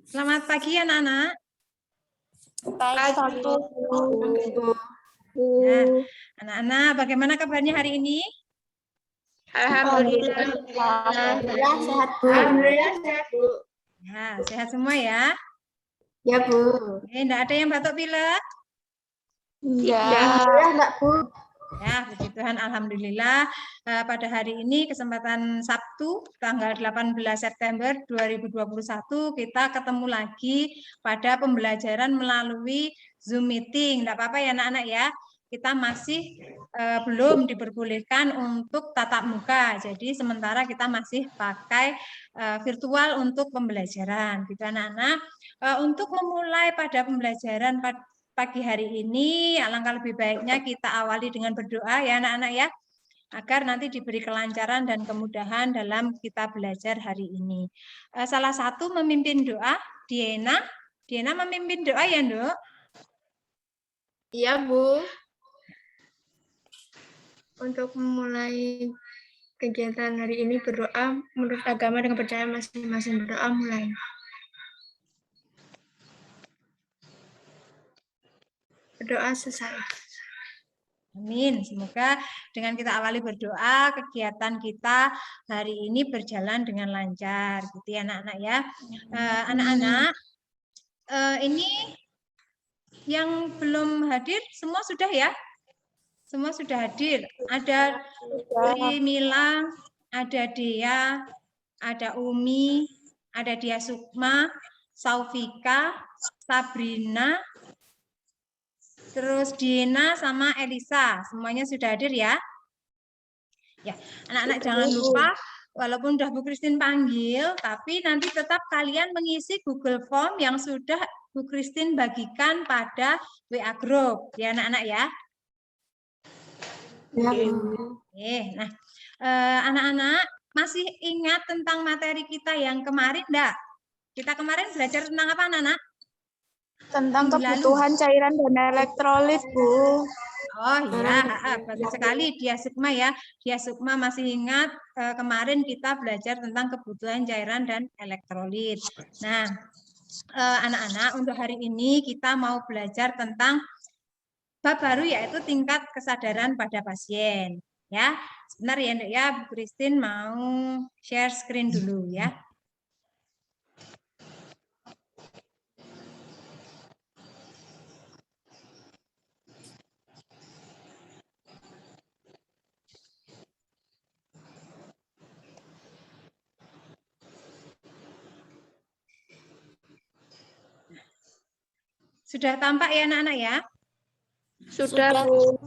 Selamat pagi anak-anak. Pagi, Bu. Nah, anak-anak, bagaimana kabarnya hari ini? Alhamdulillah sehat, Bu. Alhamdulillah sehat, Bu. Ya, sehat semua ya. Ya, Bu. Enggak ada yang batuk pilek? Alhamdulillah enggak, Bu. Ya, puji Tuhan, alhamdulillah. Pada hari ini kesempatan Sabtu tanggal 18 September 2021 kita ketemu lagi pada pembelajaran melalui Zoom meeting. Enggak apa-apa ya anak-anak ya. Kita masih belum diperbolehkan untuk tatap muka. Jadi sementara kita masih pakai virtual untuk pembelajaran. Gitu anak-anak. Untuk memulai pada pembelajaran pagi hari ini, alangkah lebih baiknya kita awali dengan berdoa ya anak-anak ya, agar nanti diberi kelancaran dan kemudahan dalam kita belajar hari ini. Salah satu memimpin doa, Diana. Diana memimpin doa ya, Nduk? Iya, Bu. Untuk memulai kegiatan hari ini berdoa menurut agama dengan percaya masing-masing. Berdoa mulai. Berdoa selesai. Amin. Semoga dengan kita awali berdoa, kegiatan kita hari ini berjalan dengan lancar. Gitu ya anak-anak ya. Anak-anak, ini yang belum hadir semua sudah ya? Semua sudah hadir. Ada Mila, ada Dea, ada Umi, ada Dia Sukma, Saufika, Sabrina, terus Dina sama Elisa. Semuanya sudah hadir ya? Ya, anak-anak jangan lupa walaupun udah Bu Christine panggil, tapi nanti tetap kalian mengisi Google Form yang sudah Bu Christine bagikan pada WA Group. Ya anak-anak ya. Ya, Bu. Nah, anak-anak masih ingat tentang materi kita yang kemarin enggak? Kita kemarin belajar tentang apa anak-anak? Tentang kebutuhan cairan dan elektrolit, Bu. Oh iya, bagus sekali Dia Sukma ya. Dia Sukma masih ingat kemarin kita belajar tentang kebutuhan cairan dan elektrolit. Nah, anak-anak untuk hari ini kita mau belajar tentang bab baru yaitu tingkat kesadaran pada pasien. Ya, sebentar ya, Nduk ya. Bu Christine mau share screen dulu ya. Sudah tampak ya anak-anak ya? Sudah, Bu.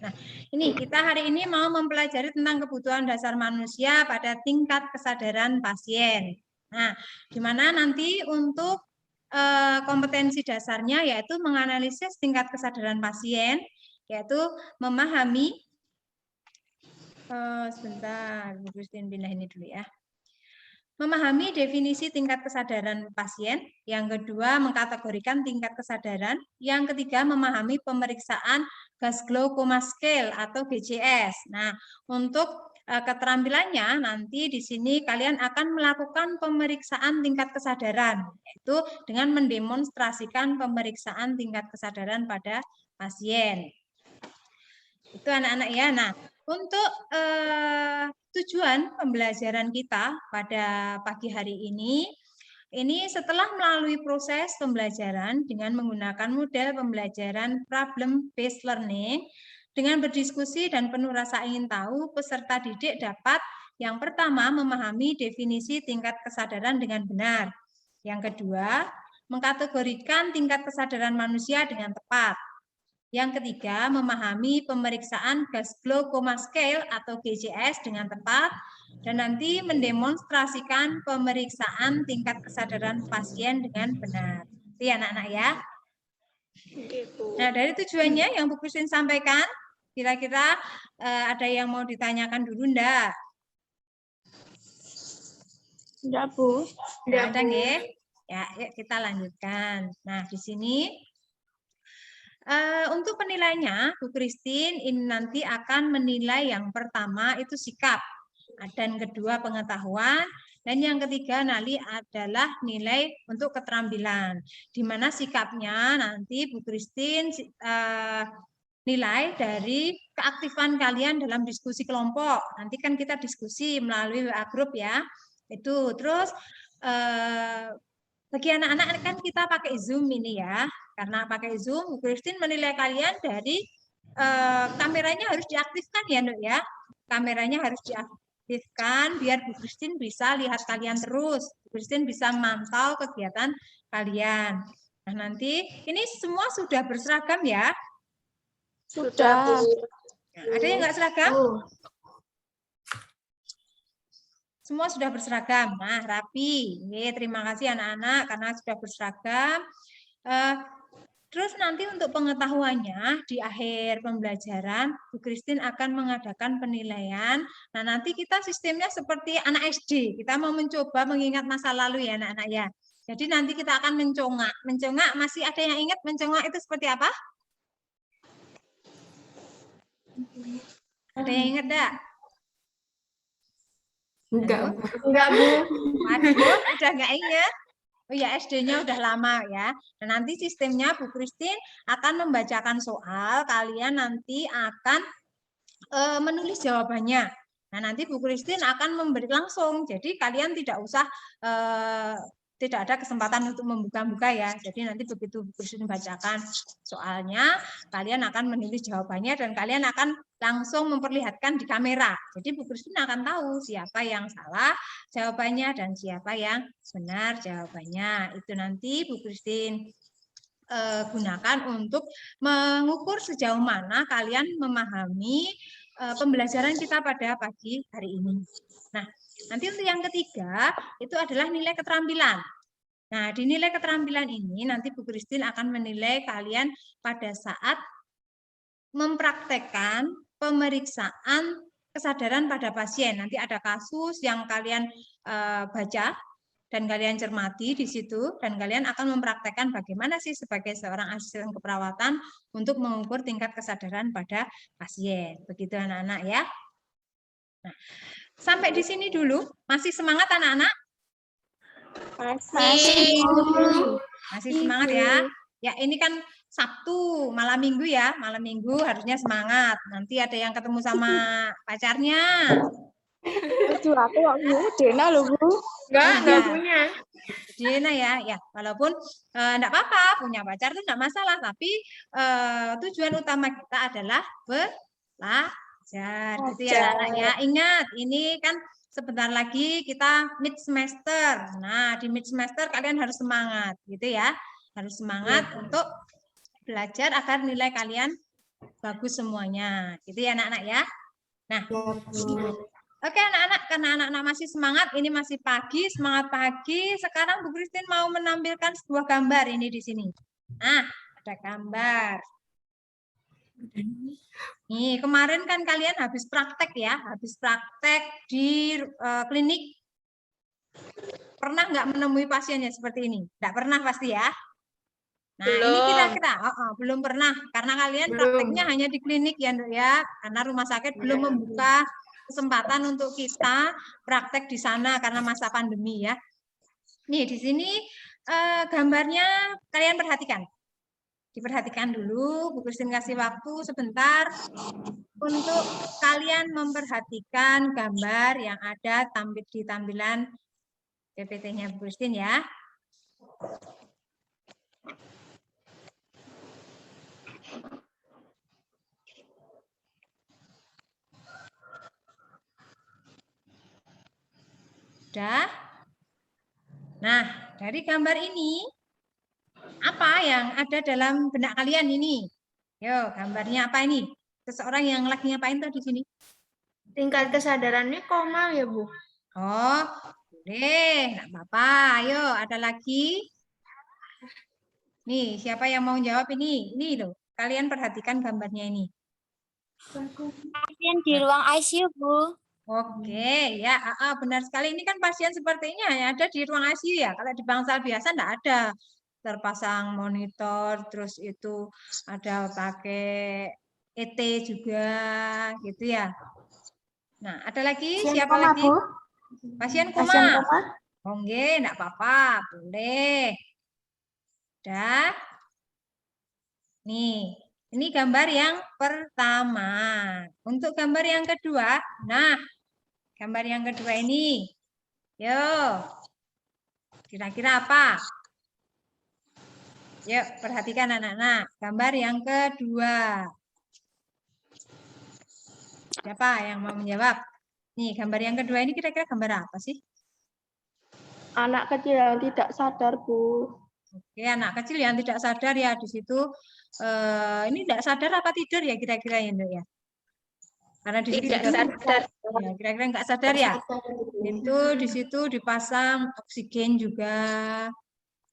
Nah ini kita hari ini mau mempelajari tentang kebutuhan dasar manusia pada tingkat kesadaran pasien. Nah, di mana nanti untuk kompetensi dasarnya yaitu menganalisis tingkat kesadaran pasien, yaitu memahami, sebentar, Bu Christine pindah ini dulu ya. Memahami definisi tingkat kesadaran pasien, yang kedua mengkategorikan tingkat kesadaran, yang ketiga memahami pemeriksaan Glasgow Coma Scale atau GCS. Nah, untuk keterampilannya nanti di sini kalian akan melakukan pemeriksaan tingkat kesadaran, yaitu dengan mendemonstrasikan pemeriksaan tingkat kesadaran pada pasien. Itu anak-anak ya. Nah, untuk tujuan pembelajaran kita pada pagi hari ini setelah melalui proses pembelajaran dengan menggunakan model pembelajaran problem based learning, dengan berdiskusi dan penuh rasa ingin tahu, peserta didik dapat yang pertama memahami definisi tingkat kesadaran dengan benar. Yang kedua, mengkategorikan tingkat kesadaran manusia dengan tepat. Yang ketiga, memahami pemeriksaan Glasgow Coma Scale atau GCS dengan tepat, dan nanti mendemonstrasikan pemeriksaan tingkat kesadaran pasien dengan benar. Itu ya anak-anak ya. Nah, dari tujuannya yang Bu Christine sampaikan, kira-kira ada yang mau ditanyakan dulu enggak? Enggak, Bu. Enggak ada, nggih? Ya, yuk kita lanjutkan. Nah, di sini untuk penilaiannya, Bu Christine ini nanti akan menilai yang pertama itu sikap, dan kedua pengetahuan, Dan yang ketiga adalah nilai untuk keterampilan, di mana sikapnya nanti Bu Christine nilai dari keaktifan kalian dalam diskusi kelompok. Nanti kan kita diskusi melalui WA group ya. Itu terus bagi anak-anak kan kita pakai Zoom ini ya. Karena pakai Zoom, Bu Christine menilai kalian dari kameranya harus diaktifkan ya, Nuk ya. Kameranya harus diaktifkan biar Bu Christine bisa lihat kalian terus. Bu Christine bisa memantau kegiatan kalian. Nah, nanti ini semua sudah berseragam ya. Sudah, Bu. Nah, ada yang nggak seragam? Semua sudah berseragam. Nah, rapi. Terima kasih anak-anak karena sudah berseragam. Terus nanti untuk pengetahuannya di akhir pembelajaran, Bu Christine akan mengadakan penilaian. Nah, nanti kita sistemnya seperti anak SD. Kita mau mencoba mengingat masa lalu ya anak-anak ya. Jadi nanti kita akan mencongak. Mencongak, masih ada yang ingat mencongak itu seperti apa? Ada yang ingat enggak? Enggak, Halo? Bu. Enggak, Bu. Waduh, udah enggak ingat? Oh ya, SD-nya udah lama ya. Nah, nanti sistemnya Bu Christine akan membacakan soal, kalian nanti akan menulis jawabannya. Nah, nanti Bu Christine akan memberi langsung. Jadi kalian tidak usah tidak ada kesempatan untuk membuka-buka ya. Jadi nanti begitu Bu Christine bacakan soalnya, kalian akan menulis jawabannya dan kalian akan langsung memperlihatkan di kamera. Jadi Bu Christine akan tahu siapa yang salah jawabannya dan siapa yang benar jawabannya. Itu nanti Bu Christine gunakan untuk mengukur sejauh mana kalian memahami pembelajaran kita pada pagi hari ini. Nah, nanti untuk yang ketiga itu adalah nilai keterampilan. Nah, di nilai keterampilan ini nanti Bu Christine akan menilai kalian pada saat mempraktekkan pemeriksaan kesadaran pada pasien. Nanti ada kasus yang kalian baca dan kalian cermati di situ, dan kalian akan mempraktekkan bagaimana sih sebagai seorang asisten keperawatan untuk mengukur tingkat kesadaran pada pasien. Begitu anak-anak ya. Nah, sampai di sini dulu. Masih semangat anak-anak? Masih semangat ya. Ya, ini kan Sabtu, malam Minggu ya. Malam Minggu harusnya semangat. Nanti ada yang ketemu sama pacarnya. Aduh, aku Bu, Dena loh, Bu. Enggak punya. Dena ya, ya walaupun enggak apa-apa punya pacar itu enggak masalah, tapi tujuan utama kita adalah belajar, gitu ya anak ya. Ingat, ini kan sebentar lagi kita mid semester. Nah, di mid semester kalian harus semangat, gitu ya, harus semangat untuk belajar agar nilai kalian bagus semuanya, gitu ya anak-anak ya. Nah. Oke anak-anak, karena anak-anak masih semangat, ini masih pagi, semangat pagi. Sekarang Bu Christine mau menampilkan sebuah gambar ini di sini. Nah, ada gambar. Nih, kemarin kan kalian habis praktek ya, habis praktek di klinik. Pernah nggak menemui pasiennya seperti ini? Nggak pernah pasti ya. Nah, ini kita belum pernah, karena kalian prakteknya hanya di klinik ya, karena rumah sakit belum membuka kesempatan untuk kita praktek di sana karena masa pandemi ya. Nih di sini gambarnya kalian perhatikan. Diperhatikan dulu, Bu Christine kasih waktu sebentar untuk kalian memperhatikan gambar yang ada di tampilan PPT-nya Bu Christine ya. Sudah? Nah, dari gambar ini, apa yang ada dalam benak kalian ini? Yo, gambarnya apa ini? Seseorang yang lagi ngapain tuh di sini? Tingkat kesadarannya koma ya, Bu? Oh, boleh. Nggak apa-apa. Ayo, ada lagi? Nih, siapa yang mau jawab ini? Ini loh, kalian perhatikan gambarnya ini. Pasien di ruang ICU, Bu. Oke, ya, benar sekali. Ini kan pasien sepertinya yang ada di ruang ICU ya. Kalau di bangsal biasa enggak ada. Terpasang monitor, terus itu ada pakai ET juga, gitu ya. Nah, ada lagi? Siapa lagi? Pasien Pasien koma. koma. Oh, nggih, enggak apa-apa, boleh. Dah. Nih, ini gambar yang pertama. Untuk gambar yang kedua, nah, gambar yang kedua ini. Yo. Kira-kira apa? Yuk, perhatikan anak-anak. Gambar yang kedua. Siapa yang mau menjawab? Nih, gambar yang kedua ini kira-kira gambar apa sih? Anak kecil yang tidak sadar, Bu. Oke, anak kecil yang tidak sadar ya di situ. Ini tidak sadar apa tidur ya kira-kira ya, Nduk, ya? Karena di situ Tidak juga sadar. ya, kira-kira nggak sadar ya. Itu di situ dipasang oksigen juga.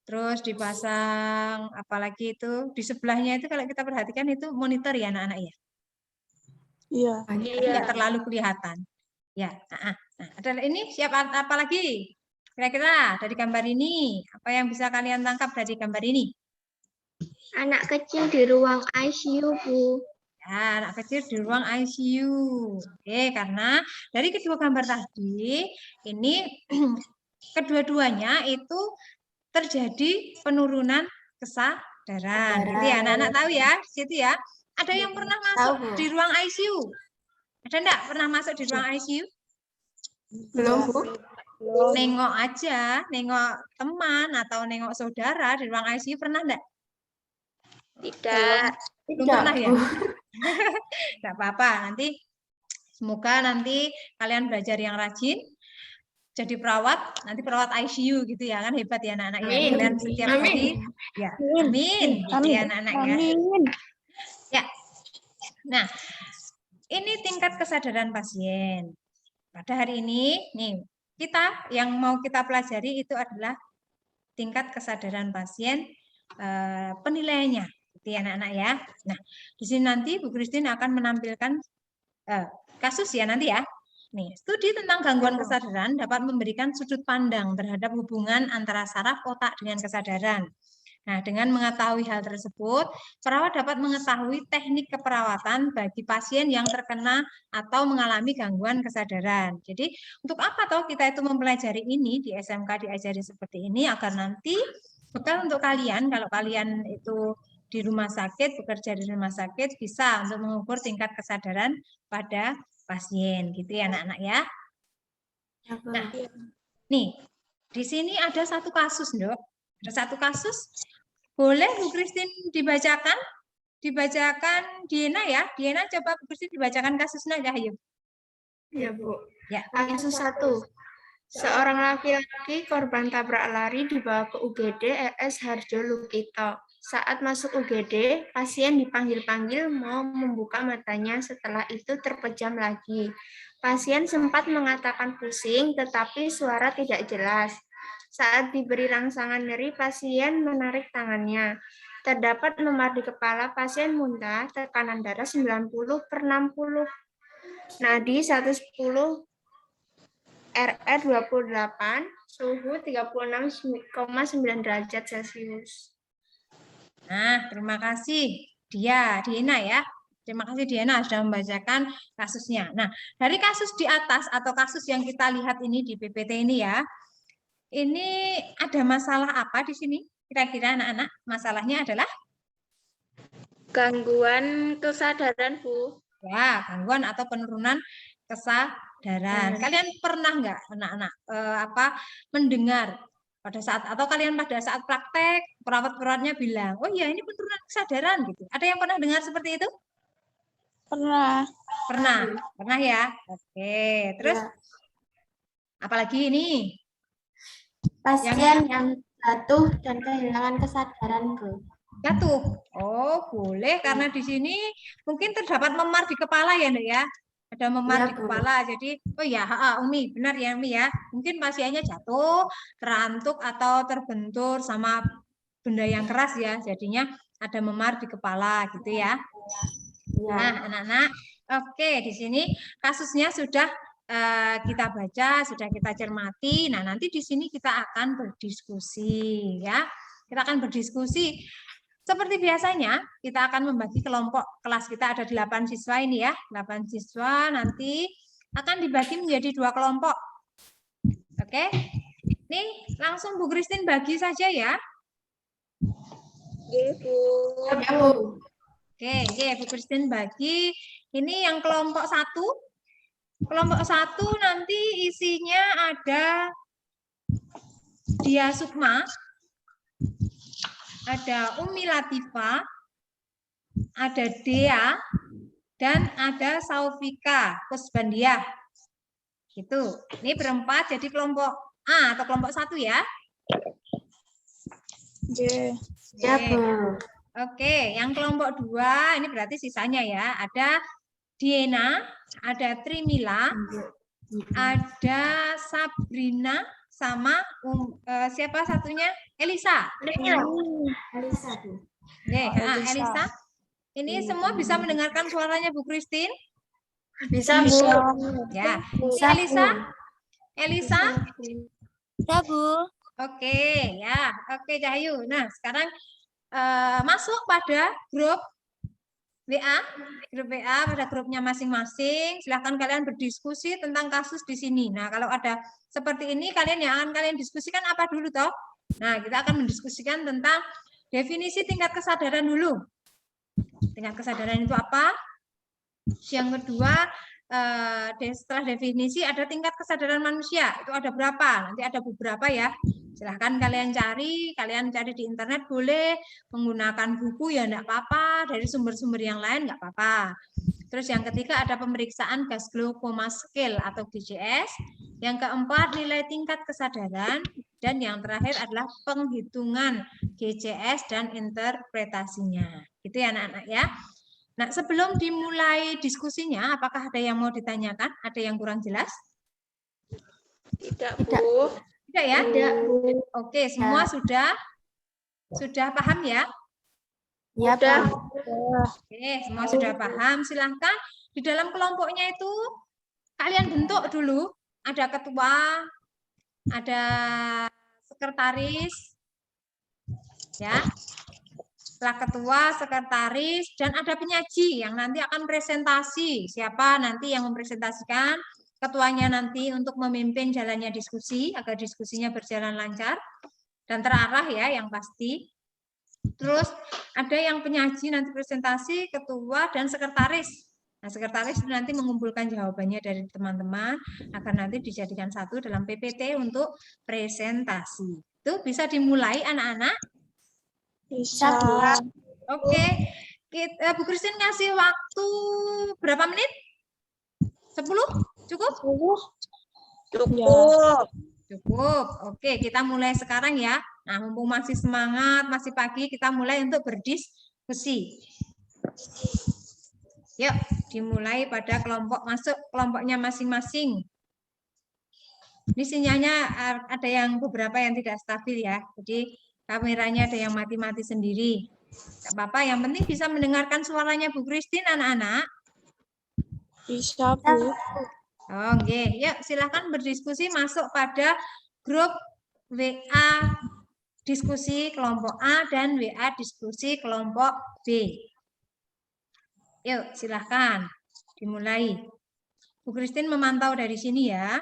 Terus dipasang apalagi itu di sebelahnya itu kalau kita perhatikan itu monitor ya anak-anak ya. Iya. Tapi nggak terlalu kelihatan. Ya, nah, ada ini siapa apa lagi? Kira-kira dari gambar ini apa yang bisa kalian tangkap dari gambar ini? Anak kecil di ruang ICU, Bu. Ya, anak kecil di ruang ICU. Oke, karena dari kedua gambar tadi ini kedua-duanya itu terjadi penurunan kesadaran. Jadi anak-anak tahu ya, di situ ya. Ada yang pernah masuk di ruang ICU? Ada enggak pernah masuk di ruang ICU? Belum, Bu. Nengok aja, nengok teman atau nengok saudara di ruang ICU pernah enggak? Tidak. Belum pernah ya? Enggak apa-apa, nanti semoga nanti kalian belajar yang rajin, jadi perawat, nanti perawat ICU gitu ya, kan hebat ya anak-anak ya. Amin. Kalian setiap Amin. hari, ya, amin, gitu ya anak-anak ya. Amin. Ya, nah ini tingkat kesadaran pasien. Pada hari ini, nih kita yang mau kita pelajari itu adalah tingkat kesadaran pasien, penilaiannya, gitu ya anak-anak ya. Nah, di sini nanti Bu Christine akan menampilkan kasus ya nanti ya. Nih, studi tentang gangguan kesadaran dapat memberikan sudut pandang terhadap hubungan antara saraf otak dengan kesadaran. Nah, dengan mengetahui hal tersebut, perawat dapat mengetahui teknik keperawatan bagi pasien yang terkena atau mengalami gangguan kesadaran. Jadi, untuk apa toh kita itu mempelajari ini di SMK diajari seperti ini agar nanti bekal untuk kalian kalau kalian itu di rumah sakit, bekerja di rumah sakit bisa untuk mengukur tingkat kesadaran pada pasien gitu ya anak-anak ya. Nah, nih di sini ada satu kasus, Nduk. Ada satu kasus. Boleh Bu Christine dibacakan? Dibacakan Diana ya. Diana coba Bu Christine dibacakan kasusnya ya, ayo. Ya, Bu. Ya. Kasus 1. Seorang laki-laki korban tabrak lari dibawa ke UGD ES Harjo Lukito. Saat masuk UGD, pasien dipanggil-panggil mau membuka matanya, setelah itu terpejam lagi. Pasien sempat mengatakan pusing, tetapi suara tidak jelas. Saat diberi rangsangan nyeri, pasien menarik tangannya. Terdapat memar di kepala, pasien muntah, tekanan darah 90/60. Nadi 110, RR 28, suhu 36,9 derajat Celcius. Nah, terima kasih Diana ya. Terima kasih Diana sudah membacakan kasusnya. Nah, dari kasus di atas atau kasus yang kita lihat ini di PPT ini ya, ini ada masalah apa di sini? Kira-kira anak-anak, masalahnya adalah? Gangguan kesadaran, Bu. Ya, gangguan atau penurunan kesadaran. Kalian pernah nggak anak-anak mendengar pada saat atau kalian pada saat praktek perawat-perawatnya bilang, oh iya ini penurunan kesadaran gitu. Ada yang pernah dengar seperti itu? Pernah. Pernah ya. Oke, terus apalagi ini? Pasien yang jatuh dan kehilangan kesadaran, Bu. Jatuh. Oh, boleh karena di sini mungkin terdapat memar di kepala ya, Nduk ya. Ada memar di kepala. Jadi, oh ya, Umi, benar ya, Umi ya. Mungkin pasiennya jatuh, terantuk atau terbentur sama benda yang keras ya. Jadinya ada memar di kepala gitu ya. Nah, anak-anak, oke, di sini kasusnya sudah kita baca, sudah kita cermati. Nah, nanti di sini kita akan berdiskusi ya. Kita akan berdiskusi. Seperti biasanya, kita akan membagi kelompok kelas kita ada 8 siswa ini ya. 8 siswa nanti akan dibagi menjadi 2 kelompok. Oke. Nih, langsung Bu Christine bagi saja ya. Iya, Bu. Ya, Bu. Oke, Bu Christine bagi. Ini yang kelompok 1. Kelompok 1 nanti isinya ada Dia Sukma, ada Umi Latifa, ada Dea, dan ada Saufika Kusbandiah. Gitu. Ini berempat jadi kelompok A atau kelompok 1 ya. Iya. Ya, Bu. Oke, yang kelompok 2 ini berarti sisanya ya. Ada Diena, ada Trimila, ada Sabrina, sama siapa satunya? Elisa. Alisa, Bu. Oke, Elisa. Elisa. Ini semua bisa mendengarkan suaranya Bu Christine? Bisa, Bu. Ya. Bisa, Ini Elisa. Bu. Elisa. Bisa, Bu. Oke, ya. Oke, Cahyu. Nah, sekarang masuk pada grup WA pada grupnya masing-masing. Silahkan kalian berdiskusi tentang kasus di sini. Nah, kalau ada seperti ini, kalian yang akan kalian diskusikan apa dulu toh? Nah, kita akan mendiskusikan tentang definisi tingkat kesadaran dulu. Tingkat kesadaran itu apa? Yang kedua, setelah definisi ada tingkat kesadaran manusia. Itu ada berapa? Nanti ada beberapa ya. Silahkan kalian cari di internet boleh, menggunakan buku ya enggak apa-apa, dari sumber-sumber yang lain enggak apa-apa. Terus yang ketiga ada pemeriksaan gas glaukoma scale atau GGS. Yang keempat nilai tingkat kesadaran. Dan yang terakhir adalah penghitungan GCS dan interpretasinya. Itu ya anak-anak ya. Nah, sebelum dimulai diskusinya, apakah ada yang mau ditanyakan? Ada yang kurang jelas? Tidak, Bu. Tidak ya? Tidak, Bu. Oke, semua sudah paham ya? Ya, Bu. Oke, semua sudah paham. Silahkan di dalam kelompoknya itu kalian bentuk dulu. Ada ketua, ada sekretaris, ya. Setelah ketua, sekretaris, dan ada penyaji yang nanti akan presentasi. Siapa nanti yang mempresentasikan? Ketuanya nanti untuk memimpin jalannya diskusi, agar diskusinya berjalan lancar dan terarah ya yang pasti. Terus ada yang penyaji nanti presentasi, ketua, dan sekretaris. Nah, sekretaris nanti mengumpulkan jawabannya dari teman-teman agar nanti dijadikan satu dalam PPT untuk presentasi. Itu bisa dimulai anak-anak? Bisa. Oke. Bu Christine ngasih waktu berapa menit? 10? Cukup? Cukup. Cukup. Oke, kita mulai sekarang ya. Nah, mumpung masih semangat, masih pagi, kita mulai untuk berdiskusi. Yuk, dimulai pada kelompok, masuk kelompoknya masing-masing. Ini sinyalnya ada yang beberapa yang tidak stabil ya. Jadi kameranya ada yang mati-mati sendiri. Tidak apa-apa, yang penting bisa mendengarkan suaranya Bu Christine, anak-anak. Bisa, Bu. Oke, yuk silakan berdiskusi masuk pada grup WA diskusi kelompok A dan WA diskusi kelompok B. Yuk, silahkan dimulai. Bu Christine memantau dari sini ya.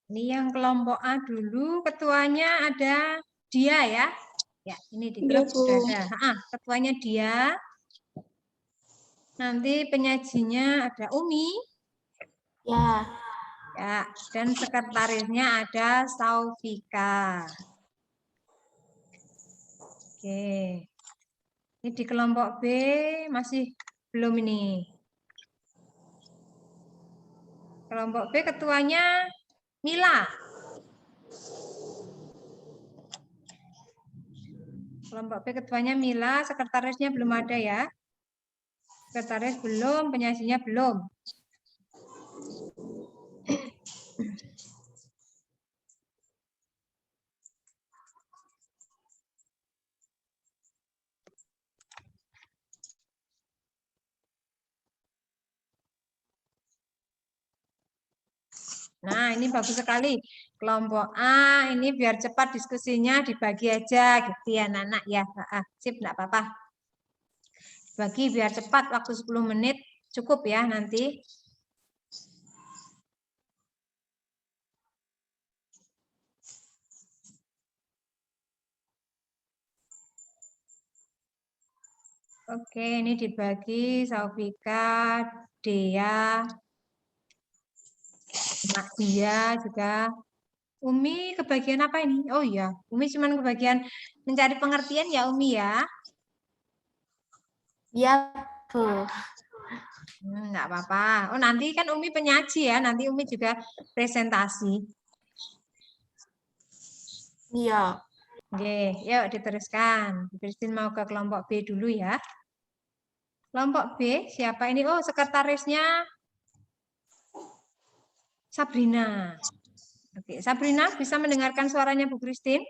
Ini yang kelompok A dulu, ketuanya ada dia ya. Ya, ini di grup sudah ada. Ketuanya dia. Nanti penyajinya ada Umi. Ya. Ya, dan sekretarisnya ada Saufika. Oke. Ini di kelompok B masih belum ini. Kelompok B ketuanya Mila. Kelompok B ketuanya Mila, sekretarisnya belum ada ya. Sekretaris belum, penyajinya belum. Nah, ini bagus sekali. Kelompok A, ini biar cepat diskusinya dibagi aja gitu ya, anak-anak ya. Sip, enggak apa-apa. Bagi biar cepat, waktu 10 menit cukup ya nanti. Oke, ini dibagi Saufika, Dea, Mak Dia juga. Umi kebagian apa ini? Oh iya, Umi cuma kebagian mencari pengertian ya Umi ya. Iya, Bu. Enggak apa-apa. Oh nanti kan Umi penyaji ya, nanti Umi juga presentasi. Iya. Oke, yuk diteruskan. Christine mau ke kelompok B dulu ya. Kelompok B, siapa ini? Oh, sekretarisnya Sabrina. Oke, Sabrina bisa mendengarkan suaranya Bu Christine?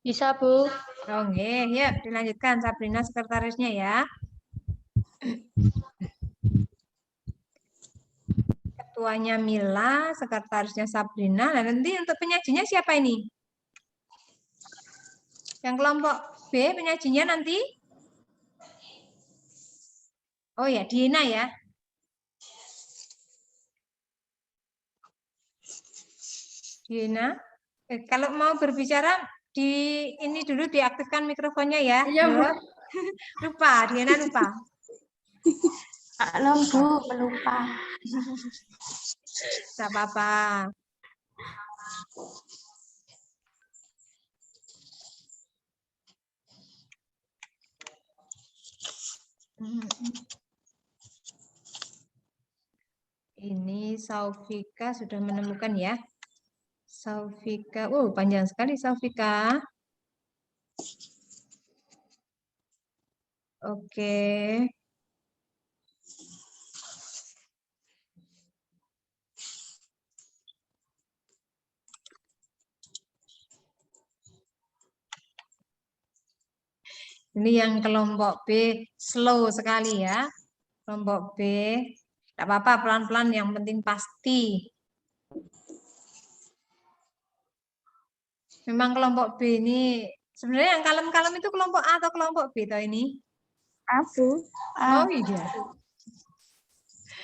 Bisa, Bu. Oke, yuk dilanjutkan Sabrina sekretarisnya ya. Ketuanya Mila, sekretarisnya Sabrina. Nah, nanti untuk penyajinya siapa ini? Yang kelompok B penyajinya nanti? Oh ya, Diana ya. Diana, kalau mau berbicara di ini dulu diaktifkan mikrofonnya ya. Iya, Bu. Lupa, Diana lupa. Maklum, Bu, melupa. Tidak apa-apa. Ini Saufika sudah menemukan ya. Saufika, panjang sekali Saufika. Oke. Ini yang kelompok B slow sekali ya. Kelompok B, tidak apa-apa pelan-pelan yang penting pasti. Memang kelompok B ini, sebenarnya yang kalem-kalem itu kelompok A atau kelompok B toh ini? Abu. Oh iya.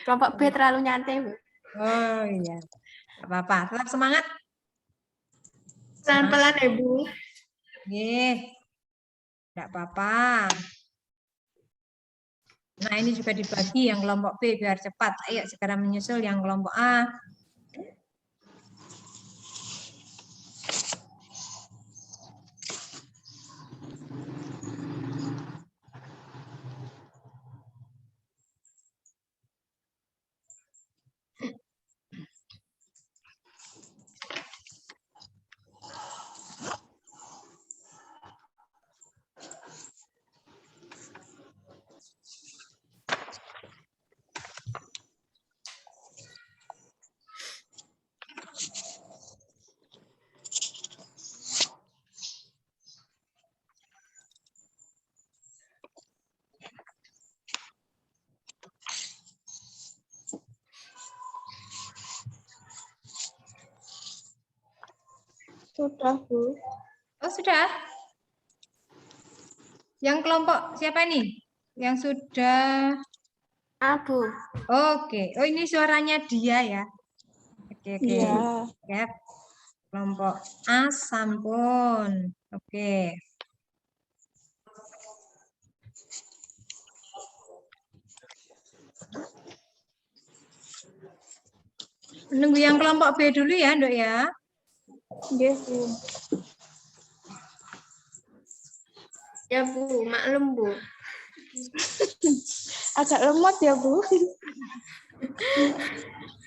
Kelompok B terlalu nyantai, Bu. Oh iya. Tidak apa-apa, tetap semangat. Pelan-pelan ya, Bu. Tidak apa-apa. Nah, ini juga dibagi yang kelompok B biar cepat. Ayo segera menyusul yang kelompok A. Sudah, Bu. Oh, sudah. Yang kelompok siapa ini? Yang sudah. Abu. Oke. Oh, ini suaranya dia ya. Oke. Iya. Yep. Kelompok A sampun. Oke. Menunggu yang kelompok B dulu ya, Nduk ya. Iya, Bu. Ya, Bu. Maklum, Bu. Agak lemot ya, Bu.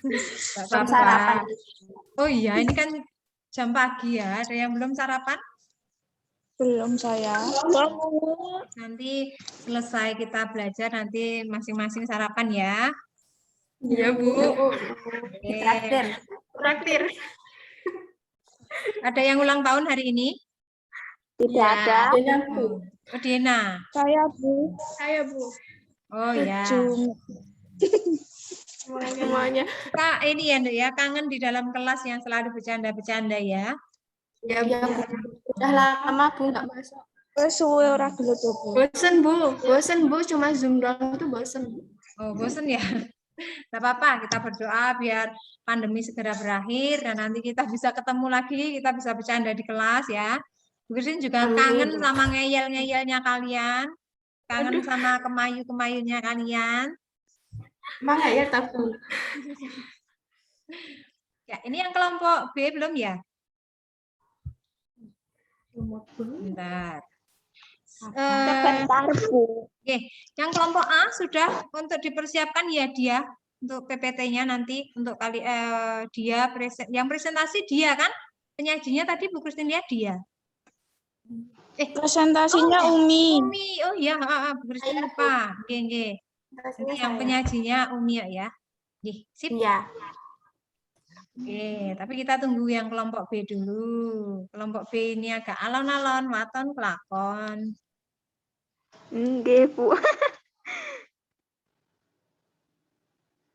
Nggak apa-apa. Oh iya, ini kan jam pagi ya. Ada yang belum sarapan? Belum saya. Nanti selesai kita belajar, nanti masing-masing sarapan ya. Iya, Bu. Oke. Traktir. Ada yang ulang tahun hari ini? Tidak ada. Oh, Diana. Saya, Bu. Saya, Bu. Oh ya. 7. Semuanya. Kita ini ya, Nduk ya, kangen di dalam kelas yang selalu bercanda-bercanda ya. Ya, Bu. Udah lama, Bu, nggak masuk. Suwe ora dulu tuh, Bu. Bosen, Bu. Bosen, Bu. Cuma Zoom doang tuh bosen. Oh, bosen ya? Tidak apa-apa, kita berdoa biar pandemi segera berakhir dan nanti kita bisa ketemu lagi, kita bisa bercanda di kelas ya. Bu Christine juga kangen sama ngeyel-ngeyelnya kalian, kangen sama kemayu-kemayunya kalian. Mana ya, tapi. Ya, ini yang kelompok B belum ya? Bentar. Sebentar, Bu. Oke, yang kelompok A sudah untuk dipersiapkan ya dia untuk PPT-nya nanti untuk kali dia yang presentasi dia kan, penyajinya tadi Bu Christine lihat dia. Presentasinya Umi. Umi, oh iya, Bu Christine lupa. Oke. Nanti yang penyajinya Umi ya. Sip. Iya. Oke, tapi kita tunggu yang kelompok B dulu. Kelompok B ini agak alon-alon, waton kelakon. Nggih, Bu.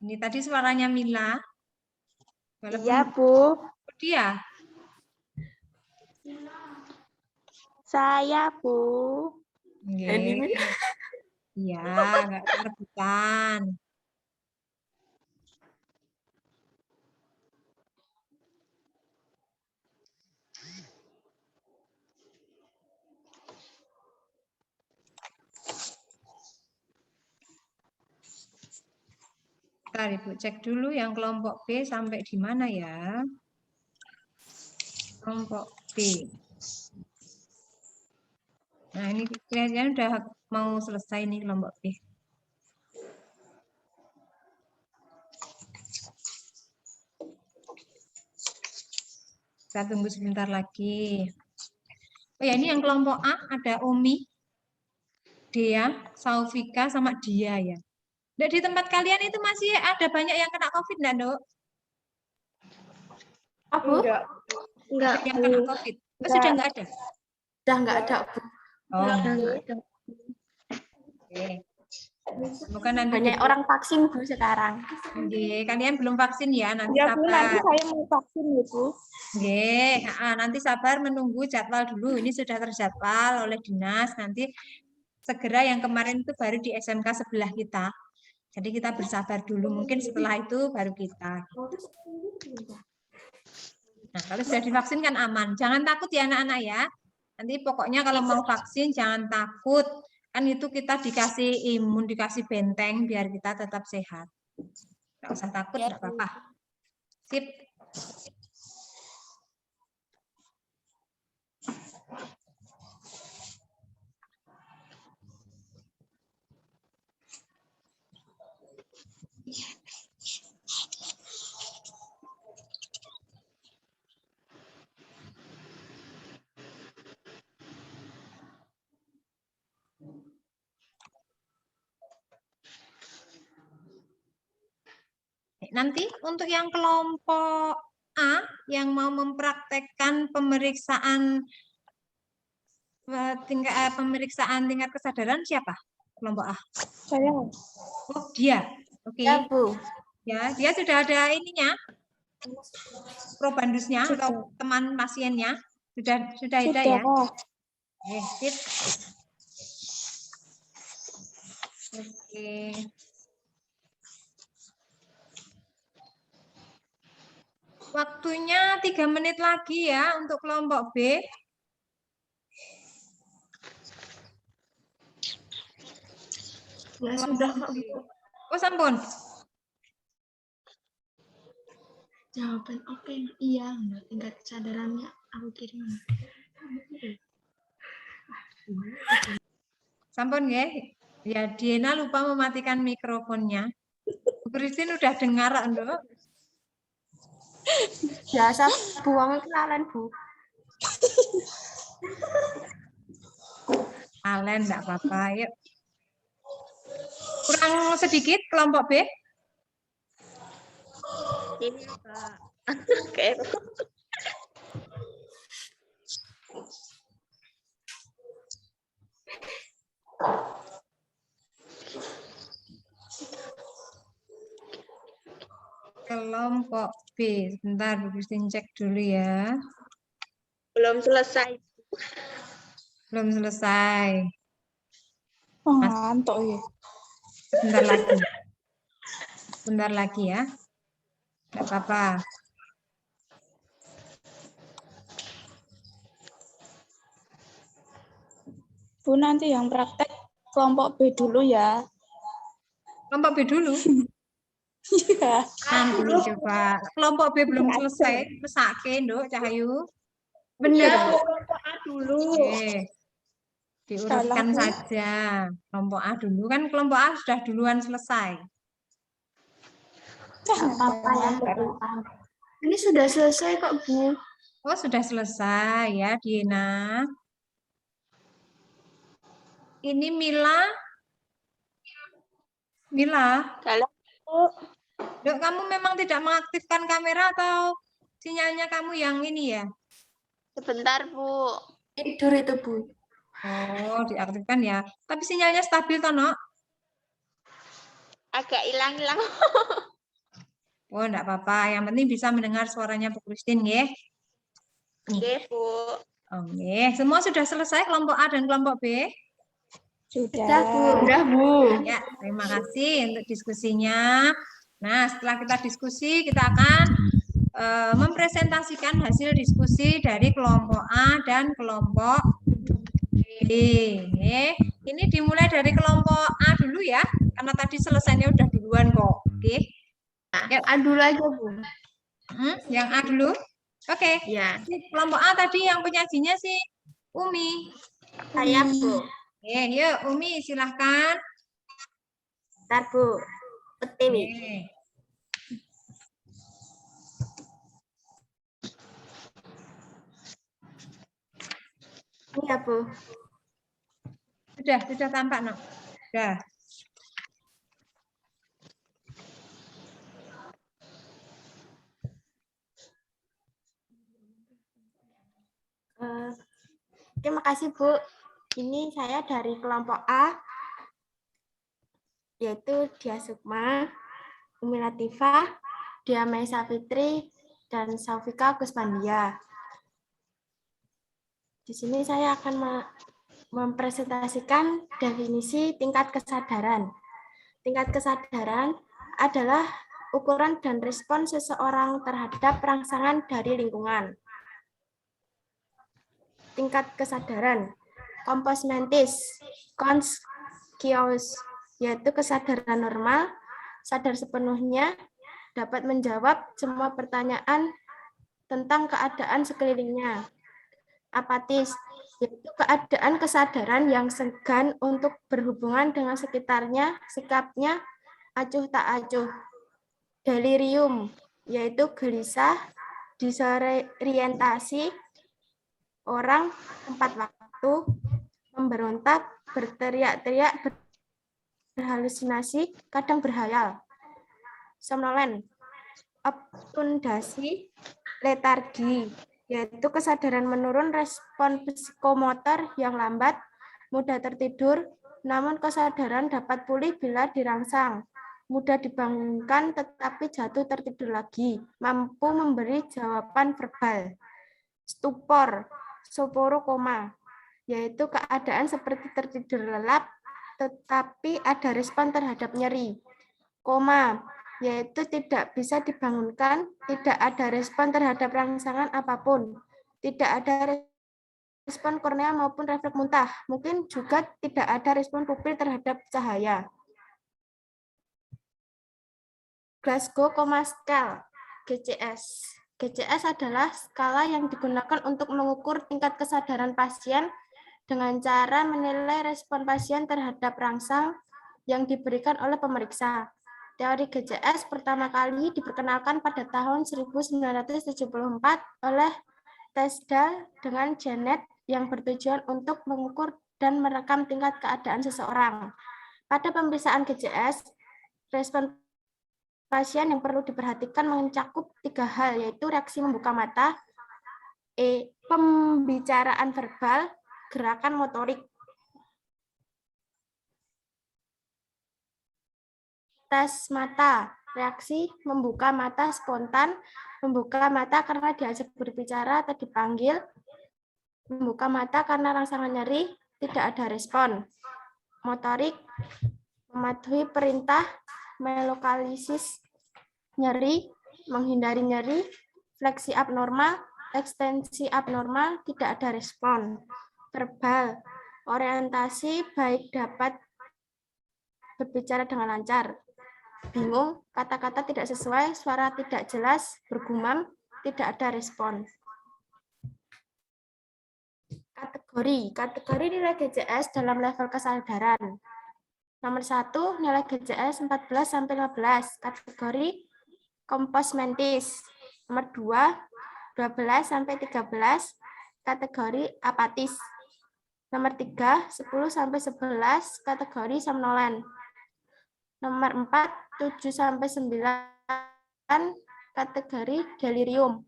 Ini tadi suaranya Mila. Iya, Bu. Dia. Saya, Bu. Iya, enggak rebutan. Bentar, Ibu cek dulu yang kelompok B sampai di mana ya? Kelompok B. Nah, ini kelihatannya udah mau selesai nih kelompok B. Kita tunggu sebentar lagi. Oh ya, ini yang kelompok A ada Umi, Dea, Saufika, sama Dia ya. Nah, di tempat kalian itu masih ada banyak yang kena COVID enggak, Dok? Apa? Enggak. Yang kena COVID. Oh, sudah enggak ada? Sudah enggak ada, Bu. Oh. Oke. Semoga nanti banyak orang vaksin, Bu, sekarang. Oke, kalian belum vaksin ya, nanti Ya, Bu, nanti sabar. saya mau vaksin, ya, Bu. Oke, nanti sabar menunggu jadwal dulu. Ini sudah terjadwal oleh dinas. Nanti segera yang kemarin itu baru di SMK sebelah kita. Jadi kita bersabar dulu. Mungkin setelah itu baru kita. Nah, kalau sudah divaksin kan aman. Jangan takut ya anak-anak ya. Nanti pokoknya kalau mau vaksin jangan takut. Kan itu kita dikasih imun, dikasih benteng biar kita tetap sehat. Nggak usah takut, nggak apa-apa. Sip. Nanti untuk yang kelompok A yang mau mempraktekkan pemeriksaan tingkat kesadaran siapa? Kelompok A. Saya. Oh, dia. Oke. Ya, Bu. Ya, dia sudah ada ininya. Probandusnya atau teman pasiennya sudah ada ya. Sip. Oke. Waktunya 3 menit lagi ya untuk kelompok B. Ya, sudah. Oh, sampun. Jawaban oke, iya, tingkat kesadarannya aku kirim. Sampun nggih. Ya, Diana lupa mematikan mikrofonnya. Bu Christine udah dengar, Nduk. Biasa buang kelalen, Bu. Alen enggak apa-apa. Yuk. Kurang sedikit kelompok B. Ini Kak. Kayak Kelompok B. Sebentar, Bu Christine cek dulu ya. belum selesai. Belum selesai. Ngantuk ya. Sebentar lagi. Sebentar lagi ya. Enggak apa-apa. Bu, nanti yang praktek kelompok B dulu ya. Kelompok B dulu. Iya. Nanti coba. Kelompok B belum selesai. Mesake, Nduk, Cahayu. Bener, Bu. Kelompok A dulu. Oke. Diurutkan Salah, Bu. saja. Kelompok A dulu. Kan kelompok A sudah duluan selesai. Apa ya? Ini sudah selesai kok, Bu. Oh, sudah selesai ya, Diana. Ini Mila. Mila, Salah, Bu. Dok, kamu memang tidak mengaktifkan kamera atau sinyalnya kamu yang ini ya? Sebentar, Bu. Tidur itu, Bu. Oh, diaktifkan ya. Tapi sinyalnya stabil, Tono. Agak hilang-hilang. Oh, enggak apa-apa. Yang penting bisa mendengar suaranya Bu Christine, ya. Oke, Bu. Oke, semua sudah selesai kelompok A dan kelompok B? Sudah, Bu. Sudah, Bu. Ya, terima kasih untuk diskusinya. Nah, setelah kita diskusi, kita akan mempresentasikan hasil diskusi dari kelompok A dan kelompok B. Ini dimulai dari kelompok A dulu ya, karena tadi selesainya udah duluan kok. Oke. Yuk. A dulu aja, Bu. Yang A dulu. Oke. Ya. Kelompok A tadi yang penyajinya si Umi. Saya, Bu. Oke, yuk Umi silahkan. Bentar, Bu. Pertiwi. Oke. Iya, Bu. Sudah tampak, no? Sudah. Terima kasih, Bu. Ini saya dari kelompok A, yaitu Dia Sukma, Umi Latifah, Dia Maisa Fitri, dan Saufika Kuspandia. Di sini saya akan mempresentasikan definisi tingkat kesadaran. Tingkat kesadaran adalah ukuran dan respon seseorang terhadap rangsangan dari lingkungan. Tingkat kesadaran compos mentis, conscious, yaitu kesadaran normal, sadar sepenuhnya, dapat menjawab semua pertanyaan tentang keadaan sekelilingnya. Apatis, yaitu keadaan kesadaran yang segan untuk berhubungan dengan sekitarnya, sikapnya acuh tak acuh. Delirium, yaitu gelisah, disorientasi, orang, tempat, waktu, memberontak, berteriak-teriak, berhalusinasi, kadang berhayal. Somnolen, obtundasi, letargi, yaitu kesadaran menurun, respon psikomotor yang lambat, mudah tertidur, namun kesadaran dapat pulih bila dirangsang, mudah dibangunkan tetapi jatuh tertidur lagi, mampu memberi jawaban verbal. Stupor, soporokoma, yaitu keadaan seperti tertidur lelap tetapi ada respon terhadap nyeri. Koma, yaitu tidak bisa dibangunkan, tidak ada respon terhadap rangsangan apapun, tidak ada respon kornea maupun refleks muntah, mungkin juga tidak ada respon pupil terhadap cahaya. Glasgow Coma Scale, GCS. GCS adalah skala yang digunakan untuk mengukur tingkat kesadaran pasien dengan cara menilai respon pasien terhadap rangsang yang diberikan oleh pemeriksa. Teori GCS pertama kali diperkenalkan pada tahun 1974 oleh Tesdal dengan Janet yang bertujuan untuk mengukur dan merekam tingkat keadaan seseorang. Pada pemeriksaan GCS, respon pasien yang perlu diperhatikan mencakup 3 hal, yaitu reaksi membuka mata, pembicaraan verbal, gerakan motorik. Tes mata, reaksi membuka mata spontan, membuka mata karena diajak berbicara atau dipanggil, membuka mata karena rangsangan nyeri, tidak ada respon. Motorik, mematuhi perintah, melokalisis nyeri, menghindari nyeri, fleksi abnormal, ekstensi abnormal, tidak ada respon. Verbal, orientasi baik dapat berbicara dengan lancar. Bingung, kata-kata tidak sesuai, suara tidak jelas, bergumam, tidak ada respon. Kategori nilai GCS dalam level kesadaran. Nomor 1, nilai GCS 14-15, kategori kompos mentis. Nomor 2, 12-13, kategori apatis. Nomor 3, 10-11, kategori somnolen. Nomor 4, 7-9, kategori delirium.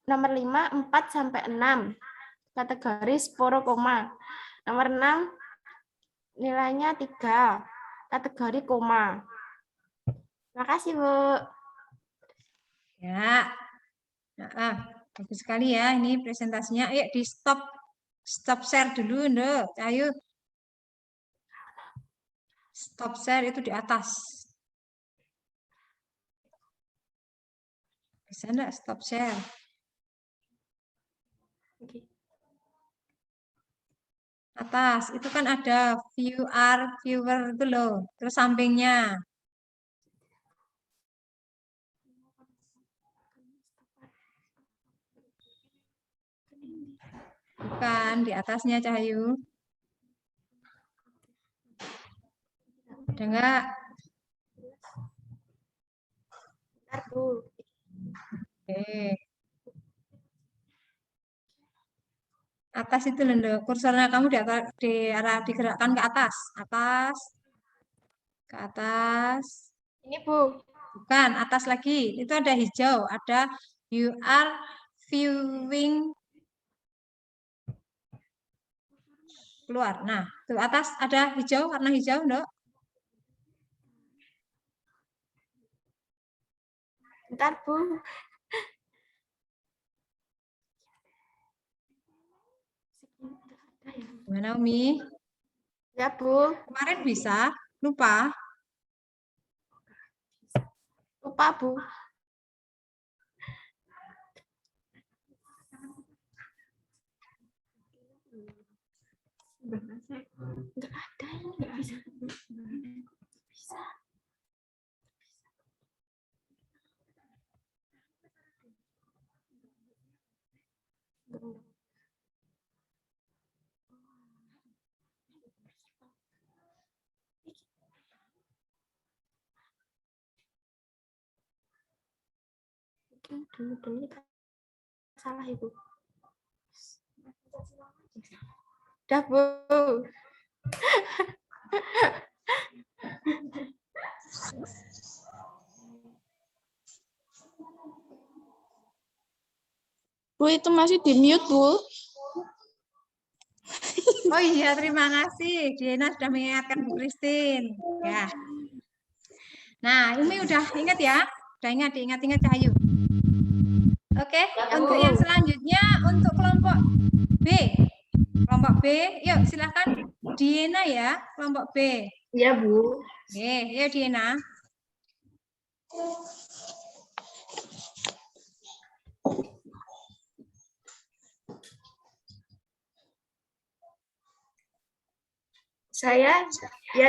Nomor 5, 4-6, kategori sporokoma. Nomor 6, nilainya 3, kategori koma. Terima kasih, Bu. Ya. Bagus sekali ya ini presentasinya. Ayo di stop share dulu, Nduk. Ayo. Stop share itu di atas. Bisa enggak stop share? Atas, itu kan ada viewer itu loh. Terus sampingnya. Bukan, di atasnya Cahayu. Ada enggak? Oke. Atas itu loh, kursornya kamu digerakkan ke atas. Atas. Ke atas. Ini, Bu. Bukan, atas lagi. Itu ada hijau. Ada you are viewing. Keluar. Nah, tuh atas ada hijau, warna hijau, Nduk. Bentar, Bu. Gimana, Umi? Ya, Bu. Kemarin bisa? Lupa? Lupa, Bu. Enggak ada, enggak bisa. Bisa. Dulu salah, Ibu. Udah, Bu. Bu, itu masih di mute, Bu. Oh iya, terima kasih. Diana sudah mengingatkan Bu Christine. Ya. Nah, Umi udah ingat ya? Udah ingat, diingat-ingat Cahayu. Oke, untuk yang selanjutnya, untuk kelompok B. Kelompok B, yuk silahkan Diana ya, kelompok B. Ya, Bu. Oke, yuk Diana.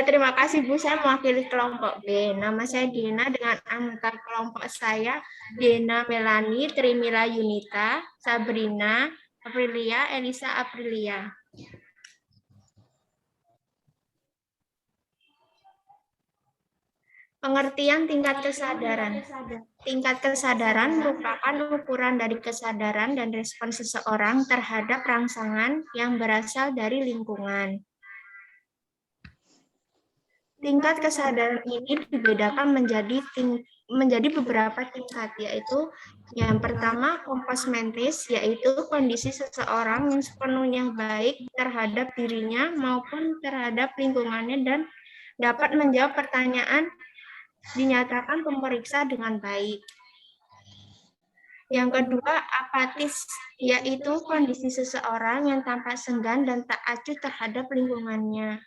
Terima kasih Bu, saya mewakili kelompok B. Nama saya Diana dengan anggota kelompok saya Diana Melani, Trimila Yunita, Sabrina, Aprilia, Elisa Aprilia. Pengertian tingkat kesadaran. Tingkat kesadaran merupakan ukuran dari kesadaran dan respon seseorang terhadap rangsangan yang berasal dari lingkungan. Tingkat kesadaran ini dibedakan menjadi beberapa tingkat, yaitu yang pertama kompos mentis, yaitu kondisi seseorang yang sepenuhnya baik terhadap dirinya maupun terhadap lingkungannya dan dapat menjawab pertanyaan dinyatakan pemeriksa dengan baik. Yang kedua, apatis, yaitu kondisi seseorang yang tampak senggan dan tak acuh terhadap lingkungannya.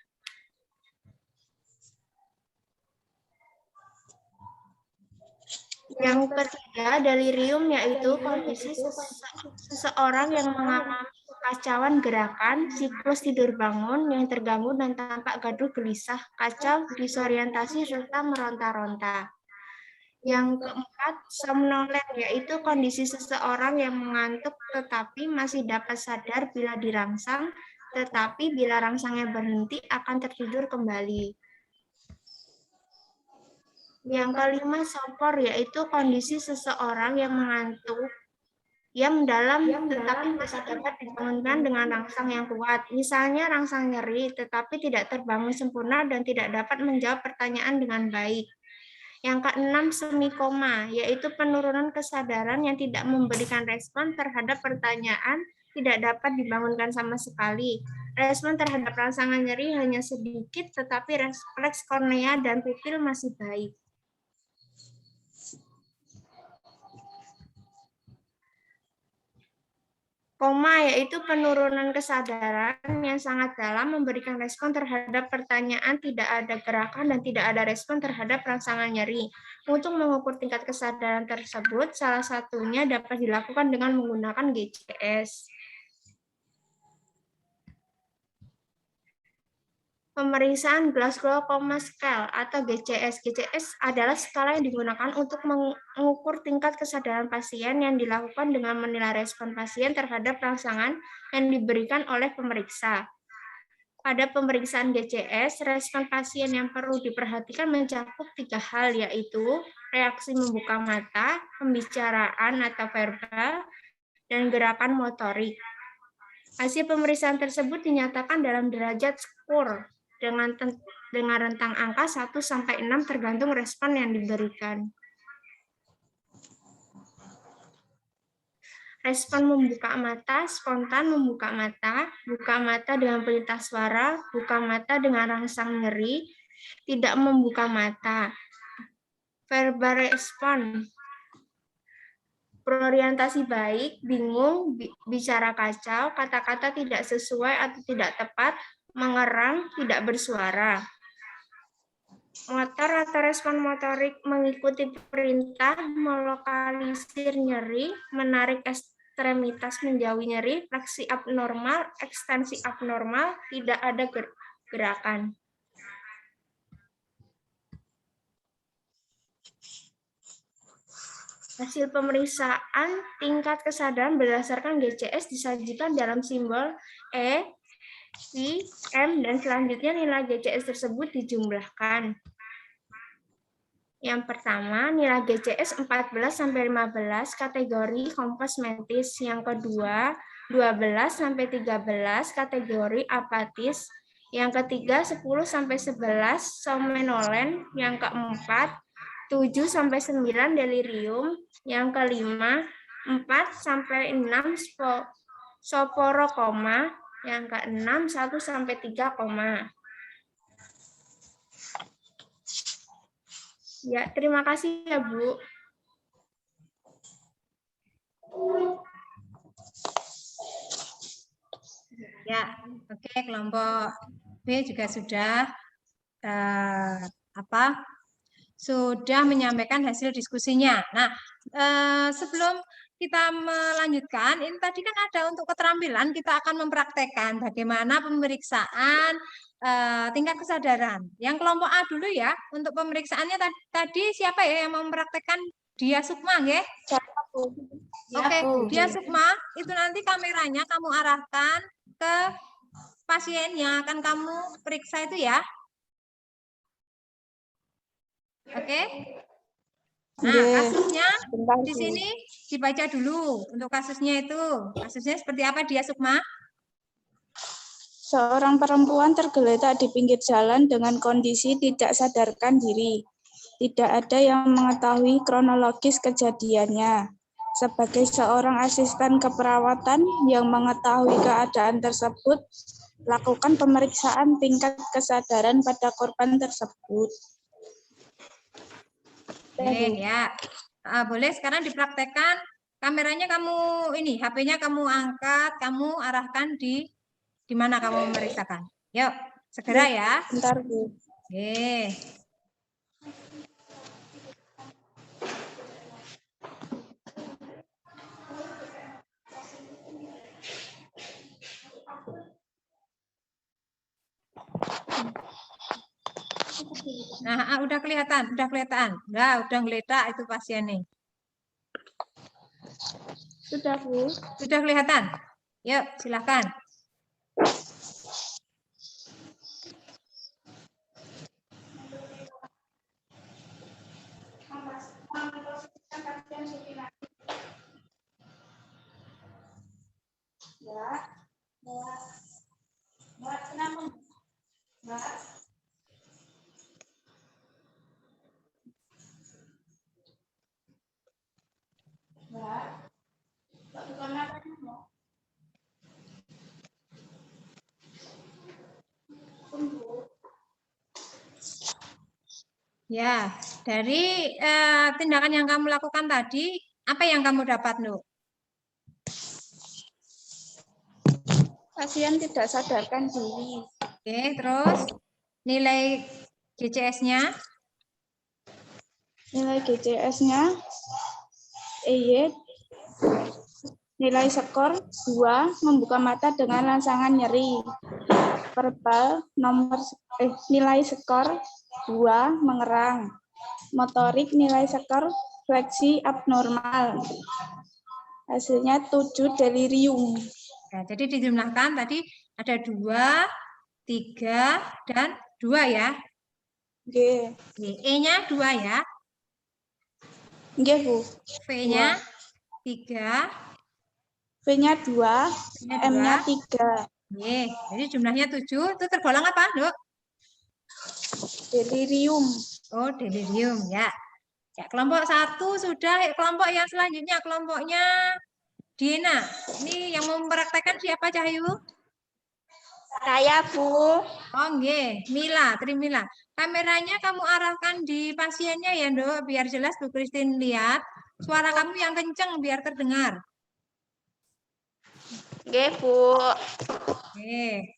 Yang ketiga, delirium, yaitu kondisi seseorang yang mengalami kekacauan gerakan, siklus tidur bangun yang terganggu dan tampak gaduh gelisah, kacau, disorientasi, serta meronta-ronta. Yang keempat, somnolen, yaitu kondisi seseorang yang mengantuk tetapi masih dapat sadar bila dirangsang, tetapi bila rangsangnya berhenti akan tertidur kembali. Yang kelima, sopor, yaitu kondisi seseorang yang mengantuk, yang mendalam tetapi masih dapat dibangunkan dengan rangsang yang kuat. Misalnya rangsang nyeri tetapi tidak terbangun sempurna dan tidak dapat menjawab pertanyaan dengan baik. Yang keenam, semikoma, yaitu penurunan kesadaran yang tidak memberikan respon terhadap pertanyaan, tidak dapat dibangunkan sama sekali. Respon terhadap rangsangan nyeri hanya sedikit, tetapi refleks kornea dan pupil masih baik. Koma, yaitu penurunan kesadaran yang sangat dalam memberikan respon terhadap pertanyaan, tidak ada gerakan dan tidak ada respon terhadap rangsangan nyeri. Untuk mengukur tingkat kesadaran tersebut, salah satunya dapat dilakukan dengan menggunakan GCS. Pemeriksaan Glasgow Coma Scale atau GCS. GCS adalah skala yang digunakan untuk mengukur tingkat kesadaran pasien yang dilakukan dengan menilai respon pasien terhadap rangsangan yang diberikan oleh pemeriksa. Pada pemeriksaan GCS, respon pasien yang perlu diperhatikan mencakup 3 hal, yaitu reaksi membuka mata, pembicaraan atau verbal, dan gerakan motorik. Hasil pemeriksaan tersebut dinyatakan dalam derajat skor dengan rentang angka 1-6 tergantung respon yang diberikan. Respon membuka mata, spontan membuka mata, buka mata dengan perintah suara, buka mata dengan rangsang nyeri, tidak membuka mata. Verbal respon, berorientasi baik, bingung, bicara kacau, kata-kata tidak sesuai atau tidak tepat, mengerang, tidak bersuara. Motor atau respon motorik mengikuti perintah, melokalisir nyeri, menarik ekstremitas menjauhi nyeri, fleksi abnormal, ekstensi abnormal, tidak ada gerakan. Hasil pemeriksaan tingkat kesadaran berdasarkan GCS disajikan dalam simbol E, V, M, dan selanjutnya nilai GCS tersebut dijumlahkan. Yang pertama, nilai GCS 14-15 kategori kompos mentis. Yang kedua, 12-13 kategori apatis. Yang ketiga, 10-11 somnolen. Yang keempat, 7-9 delirium. Yang kelima, 4-6 soporokoma. Yang keenam, 1-3 koma. Ya, terima kasih ya, Bu. Ya, oke, kelompok B juga sudah sudah menyampaikan hasil diskusinya. Nah, sebelum kita melanjutkan, ini tadi kan ada untuk keterampilan, kita akan mempraktekkan bagaimana pemeriksaan tingkat kesadaran. Yang kelompok A dulu ya, untuk pemeriksaannya tadi siapa ya yang mempraktekkan? Dia Sukma, ya? Oke, Dia Sukma, itu nanti kameranya kamu arahkan ke pasien yang akan kamu periksa itu ya. Oke? Nah, Nggih. kasusnya Bentar, di Bu. sini dibaca dulu. Untuk kasusnya itu, kasusnya seperti apa dia, Sukma? Seorang perempuan tergeletak di pinggir jalan dengan kondisi tidak sadarkan diri. Tidak ada yang mengetahui kronologis kejadiannya. Sebagai seorang asisten keperawatan yang mengetahui keadaan tersebut, lakukan pemeriksaan tingkat kesadaran pada korban tersebut. Oke, ya. Boleh sekarang dipraktekkan. Kameranya kamu ini, HP-nya kamu angkat, kamu arahkan di mana kamu memeriksakan. Yuk, segera ya. Bentar, Bu. Oke. Nah, udah kelihatan, udah kelihatan. Udah ngeletak itu pasien nih. Sudah, Bu. Sudah kelihatan? Yuk, silakan. Ya, dari tindakan yang kamu lakukan tadi, apa yang kamu dapat, Nuk? Pasien tidak sadarkan diri. Oke, terus nilai GCS-nya? Nilai GCS-nya EY, nilai skor 2, membuka mata dengan rangsangan nyeri. Verbal nilai skor 2, mengerang. Motorik nilai skor fleksi abnormal. Hasilnya 7, delirium. Ya, jadi dijumlahkan tadi ada 2, 3, dan 2 ya. Nggih. E-nya 2 ya. Nggih, Bu. V-nya 3. V-nya 2, V-nya M-nya 2. 3. Jadi jumlahnya 7. Itu tergolong apa, Dok? Delirium. Oh, delirium ya. Ya, kelompok 1 sudah. Kelompok yang selanjutnya, kelompoknya Diana. Ini yang mempraktekkan siapa, Cahyu? Saya, Bu. Oh, nggih. Mila, Trimila. Kameranya kamu arahkan di pasiennya ya, Dok, biar jelas Bu Christine lihat. Suara kamu yang kenceng biar terdengar. Nggih, Bu. Oke.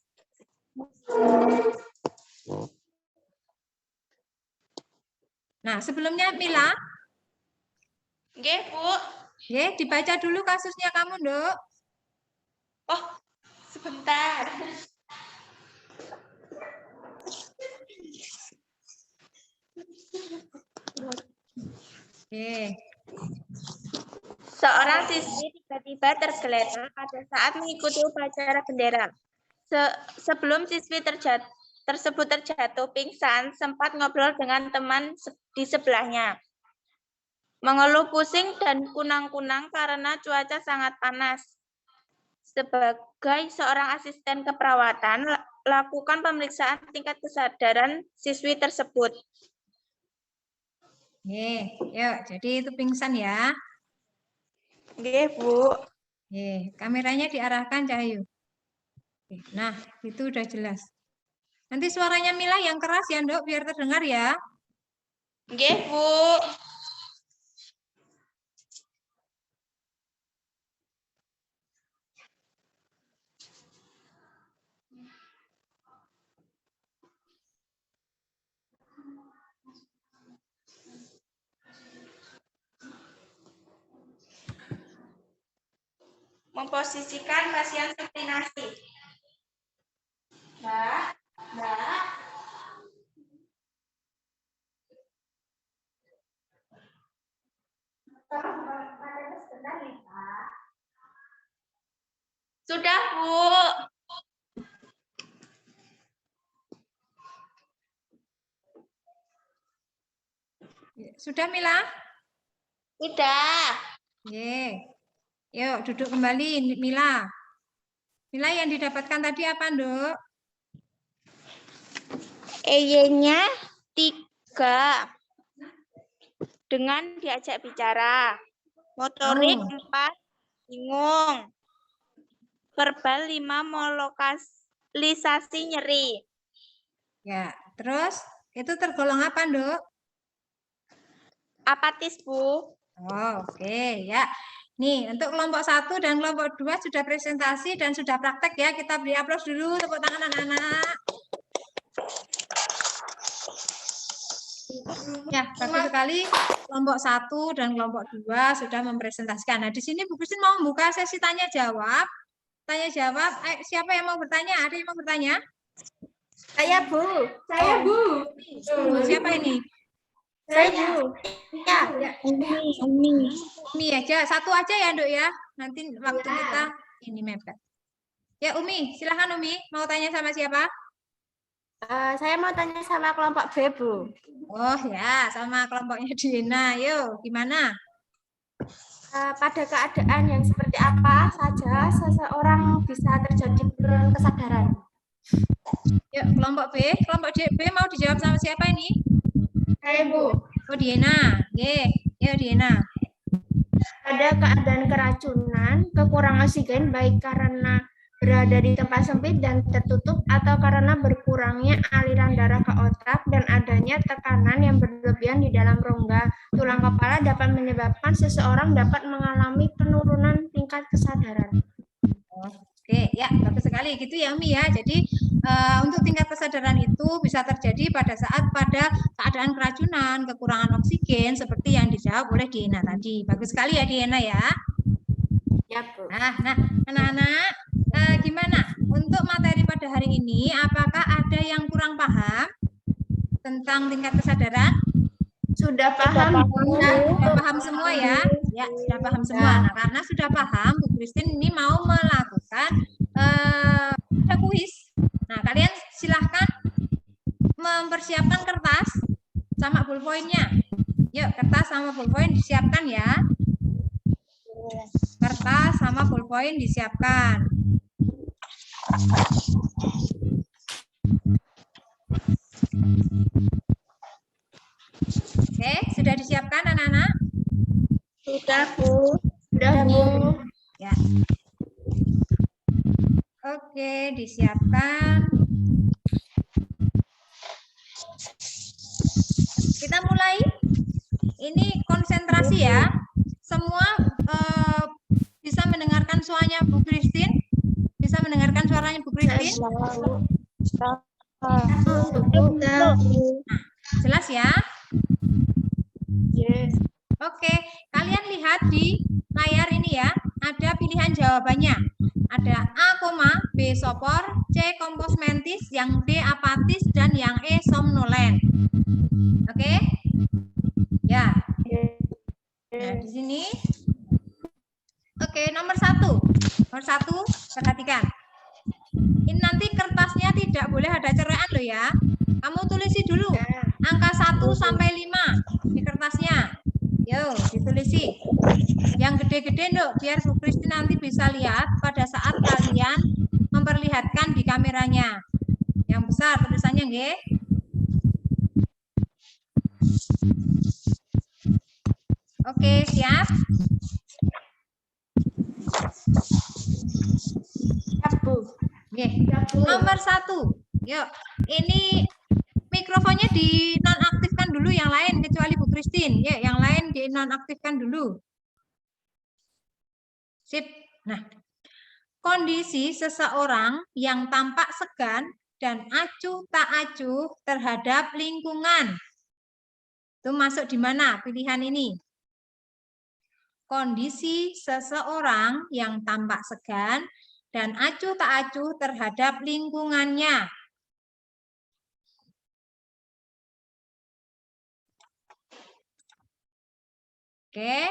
Nah, sebelumnya Mila, Nggih, Bu. dibaca dulu kasusnya kamu, Dok. Oh, sebentar. Oke. Seorang siswi tiba-tiba tergeletak pada saat mengikuti upacara bendera. Sebelum siswi tersebut terjatuh pingsan, sempat ngobrol dengan teman di sebelahnya. Mengeluh pusing dan kunang-kunang karena cuaca sangat panas. Sebagai seorang asisten keperawatan, lakukan pemeriksaan tingkat kesadaran siswi tersebut. Yuk, jadi itu pingsan ya. Nggih, Bu. Kameranya diarahkan, Cahyu. Nah, itu udah jelas. Nanti suaranya Mila yang keras ya, Dok, biar terdengar ya. Nggih, Bu. Memposisikan pasien seperti nasi. Mbak. Sudah, Bu. Sudah, Mila? Tidak. Ye. Yuk, duduk kembali, Mila. Mila, yang didapatkan tadi apa, Nduk? EY-nya 3. Dengan diajak bicara. Motorik 4, bingung. Verbal 5, melokalisasi nyeri. Ya, terus itu tergolong apa, Nduk? Apatis, Bu. Oh, oke, ya. Nih, untuk kelompok 1 dan kelompok 2 sudah presentasi dan sudah praktek ya. Kita beri aplaus dulu, tepuk tangan anak-anak. Ya, bagus sekali. Kelompok 1 dan kelompok 2 sudah mempresentasikan. Nah, di sini Bu Kristin mau membuka sesi tanya jawab. Tanya jawab. Siapa yang mau bertanya? Ada yang mau bertanya? Saya, Bu. Saya, Bu. Siapa ini? Saya, Bu. Ya. Umi aja. Satu aja ya, Nduk ya. Nanti waktu kita ini mepet. Ya, Umi. Silahkan, Umi. Mau tanya sama siapa? Saya mau tanya sama kelompok B, Bu. Oh ya, sama kelompoknya Dina. Yuk, gimana? Pada keadaan yang seperti apa saja seseorang bisa terjadi penurunan kesadaran? Yuk, kelompok B. Kelompok B mau dijawab sama siapa ini? Saya, Bu. Oh, Dina. Ye, yuk Dina. Pada keadaan keracunan, kekurangan oksigen baik karena berada di tempat sempit dan tertutup atau karena berkurangnya aliran darah ke otak dan adanya tekanan yang berlebihan di dalam rongga tulang kepala dapat menyebabkan seseorang dapat mengalami penurunan tingkat kesadaran. Oke, ya bagus sekali gitu ya Umi ya. Jadi untuk tingkat kesadaran itu bisa terjadi pada keadaan keracunan, kekurangan oksigen seperti yang dijawab oleh Diana tadi. Bagus sekali ya Diana ya. Ya, Bu. Nah, anak-anak gimana? Untuk materi pada hari ini, apakah ada yang kurang paham tentang tingkat kesadaran? Sudah paham. Sudah paham semua ya? Ya, sudah paham semua. Nah, karena sudah paham, Bu Christine ini mau melakukan ada kuis. Nah, kalian silahkan mempersiapkan kertas sama ballpoint-nya. Yuk, kertas sama ballpoint disiapkan ya. Kertas sama ballpoint disiapkan. Oke, sudah disiapkan anak-anak? Sudah, Bu. Sudah, Bu. Ya. Oke, disiapkan. Kita mulai. Ini konsentrasi ya. Semua bisa mendengarkan suaranya Bu Christine? Bisa mendengarkan suaranya Bu Christine? Nah, jelas ya? Yes. Oke, kalian lihat di layar ini ya, ada pilihan jawabannya. Ada A, B sopor, C kompos mentis, yang D apatis, dan yang E somnolen. Oke? Ya. Nah, di sini. Oke, nomor 1. Nomor 1, perhatikan. Ini nanti kertasnya tidak boleh ada coretan loh ya. Kamu tulisi dulu angka 1 sampai 5 di kertasnya. Yo, ditulisi. Yang gede-gede dok, biar Bu Christine nanti bisa lihat pada saat kalian memperlihatkan di kameranya. Yang besar tulisannya nggih. Oke, siap? Siap, Bu. Oke. Nomor 1. Yuk, ini mikrofonnya dinonaktifkan dulu yang lain kecuali Bu Christine. Ya, yang lain dinonaktifkan dulu. Sip. Nah, kondisi seseorang yang tampak segan dan acuh tak acuh terhadap lingkungan. Itu masuk di mana pilihan ini? Kondisi seseorang yang tampak segan dan acuh tak acuh terhadap lingkungannya. Oke,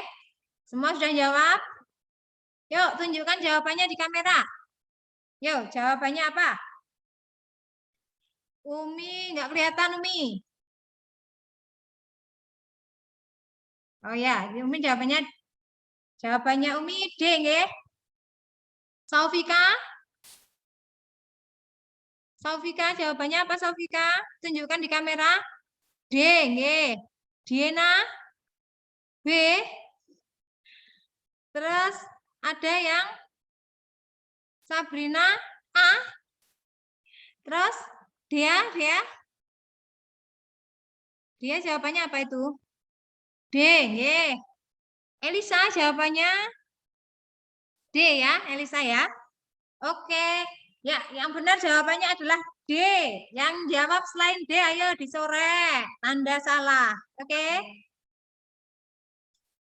semua sudah jawab? Yuk, tunjukkan jawabannya di kamera. Yuk, jawabannya apa? Umi, nggak kelihatan Umi. Oh ya, Umi jawabannya Umi D nggih. Saufika? Saufika jawabannya apa Saufika? Tunjukkan di kamera. D nggih. Diena? B. Terus ada yang Sabrina A. Terus dia jawabannya apa itu? D, nggih. Elisa jawabannya D ya, Elisa ya. Oke. Ya, yang benar jawabannya adalah D. Yang jawab selain D ayo disorek. Tanda salah. Oke.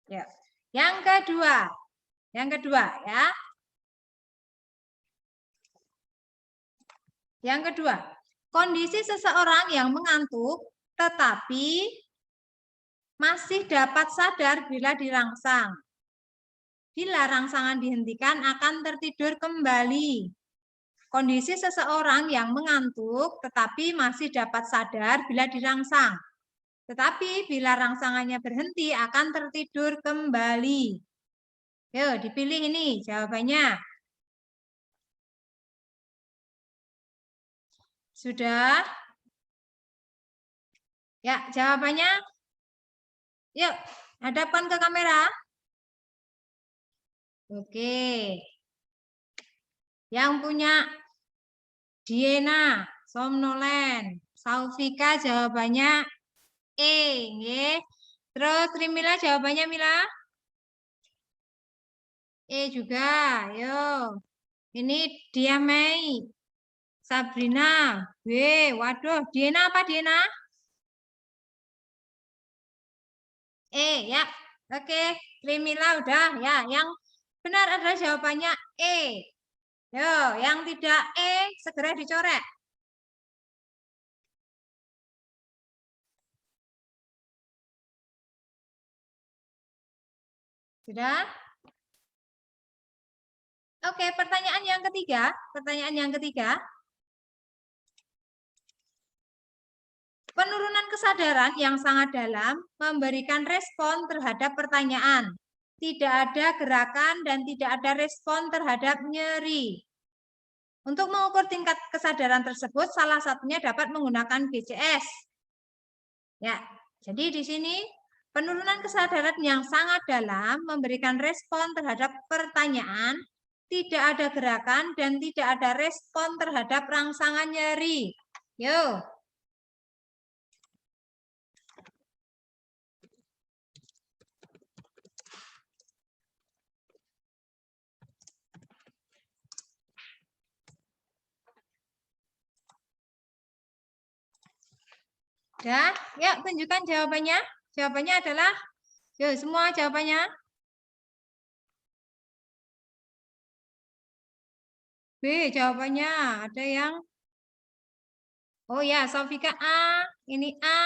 Ya. Yang kedua ya. Yang kedua, kondisi seseorang yang mengantuk tetapi masih dapat sadar bila dirangsang. Bila rangsangan dihentikan akan tertidur kembali. Kondisi seseorang yang mengantuk tetapi masih dapat sadar bila dirangsang. Tetapi bila rangsangannya berhenti akan tertidur kembali. Yuk, dipilih ini jawabannya. Sudah? Ya, jawabannya. Yuk, hadapkan ke kamera. Oke. Yang punya Diena, somnolen. Saufika jawabannya E. Nggih. Terus Trimila jawabannya Mila? E juga. Yo. Ini dia Mei. Sabrina. B. Waduh, Diena apa Diena? E ya. Oke, Trimila udah ya. Yang benar adalah jawabannya E. Yo, yang tidak E segera dicoret. Sudah? Oke, pertanyaan yang ketiga. Penurunan kesadaran yang sangat dalam memberikan respon terhadap pertanyaan. Tidak ada gerakan dan tidak ada respon terhadap nyeri. Untuk mengukur tingkat kesadaran tersebut, salah satunya dapat menggunakan BCS. Ya, jadi di sini penurunan kesadaran yang sangat dalam memberikan respon terhadap pertanyaan, tidak ada gerakan dan tidak ada respon terhadap rangsangan nyeri. Yuk. Ya, yuk tunjukkan jawabannya. Jawabannya adalah, yuk semua jawabannya. B, jawabannya ada yang, oh ya, Saufika A, ini A,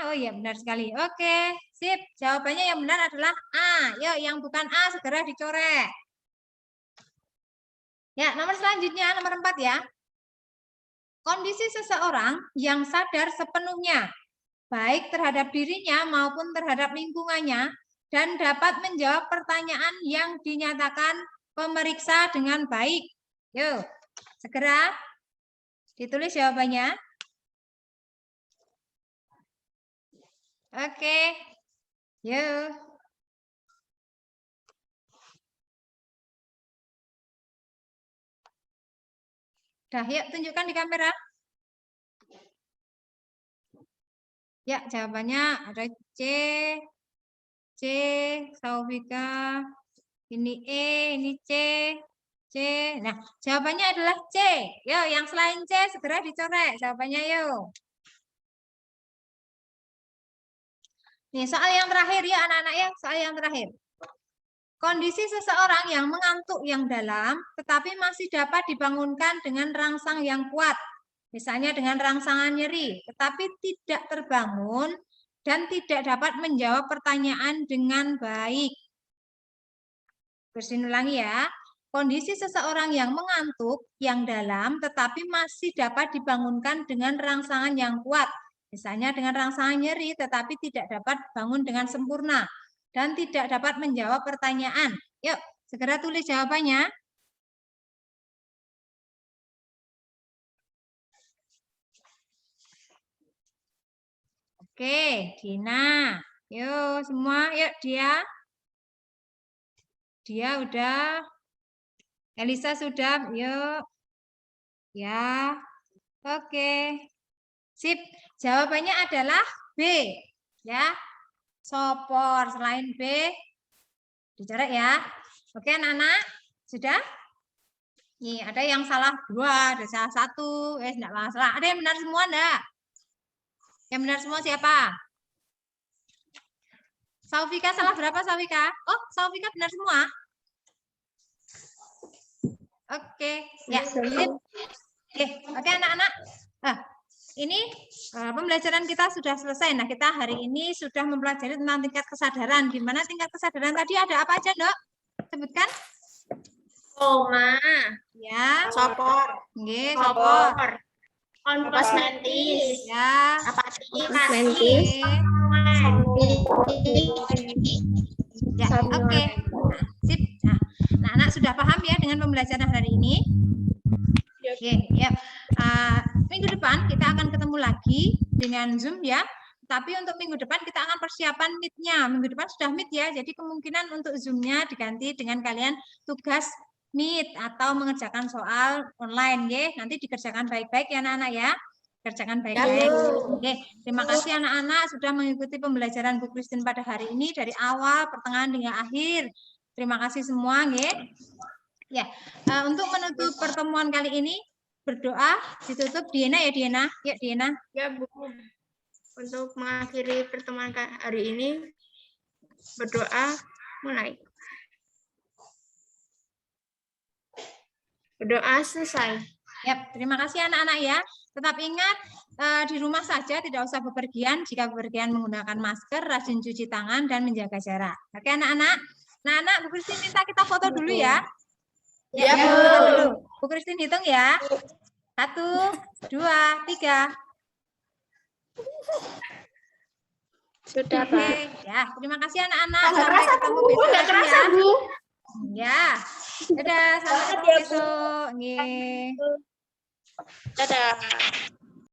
oh iya benar sekali. Oke, sip. Jawabannya yang benar adalah A. Yuk, yang bukan A segera dicoret. Ya, nomor selanjutnya, nomor 4 ya. Kondisi seseorang yang sadar sepenuhnya, baik terhadap dirinya maupun terhadap lingkungannya, dan dapat menjawab pertanyaan yang dinyatakan pemeriksa dengan baik. Yuk, segera ditulis jawabannya. Oke, yuk. Dah, yuk tunjukkan di kamera. Ya, jawabannya ada C, Saufika, ini E, ini C. Nah, jawabannya adalah C. Yuk, yang selain C segera dicoret jawabannya yuk. Nih, soal yang terakhir ya anak-anak ya, soal yang terakhir. Kondisi seseorang yang mengantuk yang dalam, tetapi masih dapat dibangunkan dengan rangsang yang kuat. Misalnya dengan rangsangan nyeri, tetapi tidak terbangun dan tidak dapat menjawab pertanyaan dengan baik. Terus ulangi ya. Kondisi seseorang yang mengantuk yang dalam, tetapi masih dapat dibangunkan dengan rangsangan yang kuat. Misalnya dengan rangsangan nyeri tetapi tidak dapat bangun dengan sempurna dan tidak dapat menjawab pertanyaan. Yuk, segera tulis jawabannya. Oke, Dina. Yuk semua, yuk Dia. Dia udah. Elisa sudah, yuk. Ya. Oke. Sip. Jawabannya adalah B. Ya. Sopor. Selain B, dicoret ya. Oke, anak-anak. Sudah? Nih, ada yang salah 2, ada salah 1. Enggak masalah. Ada yang benar semua enggak? Yang benar semua siapa? Saufika salah berapa, Saufika? Oh, Saufika benar semua. Oke, ya. Oke, anak-anak. Ini pembelajaran kita sudah selesai. Nah, kita hari ini sudah mempelajari tentang tingkat kesadaran. Di mana tingkat kesadaran tadi ada apa aja, Dok? Sebutkan. Koma. Ya. Sopor. Nggih, sopor. Kompas mentis. Ya. Mentis. Ya, oke. Sip. Nah, anak sudah paham ya dengan pembelajaran hari ini? Oke, ya. Minggu depan kita akan ketemu lagi dengan Zoom ya. Tapi untuk minggu depan kita akan persiapan Meet-nya. Minggu depan sudah Meet ya. Jadi kemungkinan untuk Zoom-nya diganti dengan kalian tugas Meet atau mengerjakan soal online ya. Nanti dikerjakan baik-baik ya anak-anak ya. Kerjakan baik-baik. Oke, terima kasih anak-anak sudah mengikuti pembelajaran Bu Christine pada hari ini dari awal, pertengahan hingga akhir. Terima kasih semua nggih. Ya, untuk menutup pertemuan kali ini berdoa ditutup Diana ya Diana. Ya Diana. Ya Bu. Untuk mengakhiri pertemuan hari ini berdoa mulai. Berdoa selesai. Ya, terima kasih anak-anak ya. Tetap ingat di rumah saja, tidak usah bepergian. Jika bepergian menggunakan masker, rajin cuci tangan dan menjaga jarak. Oke anak-anak. Nah, anak Bu Christine minta kita foto dulu ya. Ya, foto dulu. Bu Christine hitung ya. 1, 2, 3. Sudah, Oke, ya. Terima kasih anak-anak. Sampai ketemu besok lagi ya. Ya. Dadah, sampai ketemu besok. Nggih. Dadah.